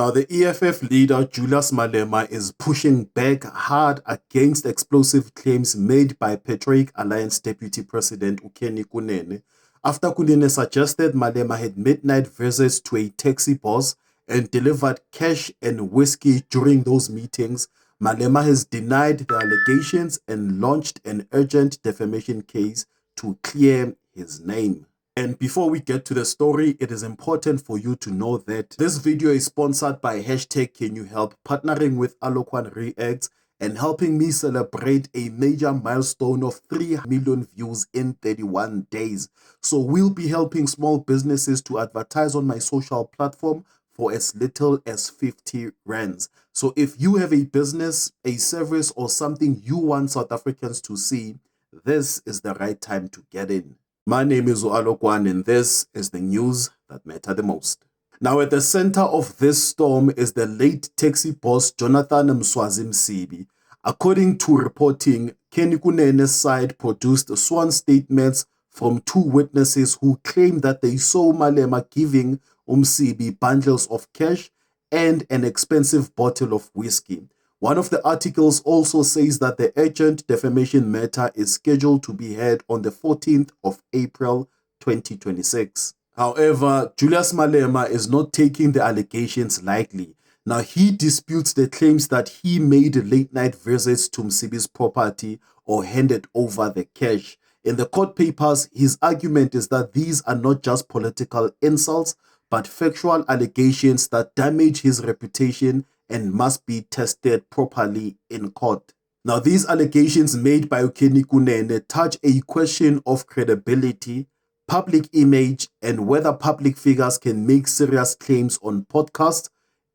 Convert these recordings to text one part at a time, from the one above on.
Now, the EFF leader Julius Malema is pushing back hard against explosive claims made by Patriotic Alliance Deputy President Kenny Kunene after Kunene suggested Malema had midnight visits to a taxi boss and delivered cash and whiskey during those meetings. Malema has denied the allegations and launched an urgent defamation case to clear his name. And before we get to the story, it is important for you to know that this video is sponsored by hashtag Can You Help, partnering with Alokwan Reacts and helping me celebrate a major milestone of 3 million views in 31 days. So we'll be helping small businesses to advertise on my social platform for as little as 50 rands. So if you have a business, a service, or something you want South Africans to see, this is the right time to get in. My name is Alokwan and this is the news that matter the most. Now, at the center of this storm is the late taxi boss Jonathan Mswazi Msibi. According to reporting, Kenny Kunene's side produced sworn statements from 2 witnesses who claim that they saw Malema giving Msibi bundles of cash and an expensive bottle of whiskey. One of the articles also says that the urgent defamation matter is scheduled to be heard on the 14th of April 2026. However, Julius Malema is not taking the allegations lightly. Now, he disputes the claims that he made late-night visits to Msibi's property or handed over the cash. In the court papers, his argument is that these are not just political insults, but factual allegations that damage his reputation and must be tested properly in court. Now, these allegations made by Kenny Kunene touch a question of credibility, public image, and whether public figures can make serious claims on podcasts,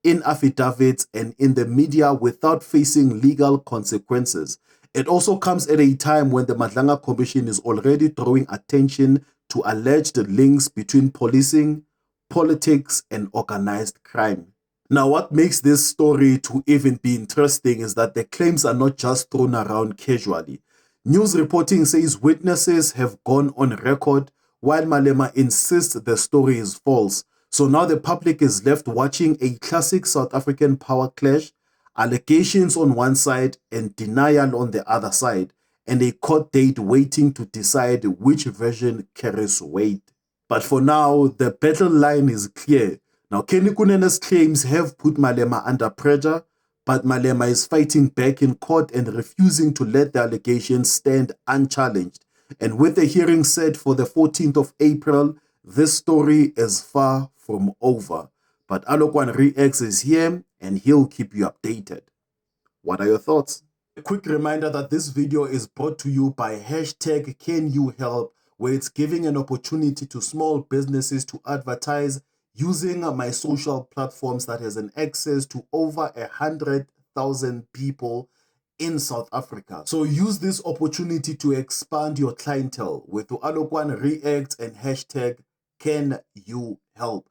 in affidavits, and in the media without facing legal consequences. It also comes at a time when the Madlanga Commission is already drawing attention to alleged links between policing, politics, and organized crime. Now, what makes this story to even be interesting is that the claims are not just thrown around casually. News reporting says witnesses have gone on record while Malema insists the story is false. So now the public is left watching a classic South African power clash, allegations on one side and denial on the other side, and a court date waiting to decide which version carries weight. But for now, the battle line is clear. Now, Kenny Kunene's claims have put Malema under pressure, but Malema is fighting back in court and refusing to let the allegations stand unchallenged. And with the hearing set for the 14th of April, this story is far from over. But Alokwan Reacts is here and he'll keep you updated. What are your thoughts? A quick reminder that this video is brought to you by hashtag Can You Help, where it's giving an opportunity to small businesses to advertise using my social platforms that has an access to over 100,000 people in South Africa. So use this opportunity to expand your clientele with Alokwan Reacts and hashtag Can You Help.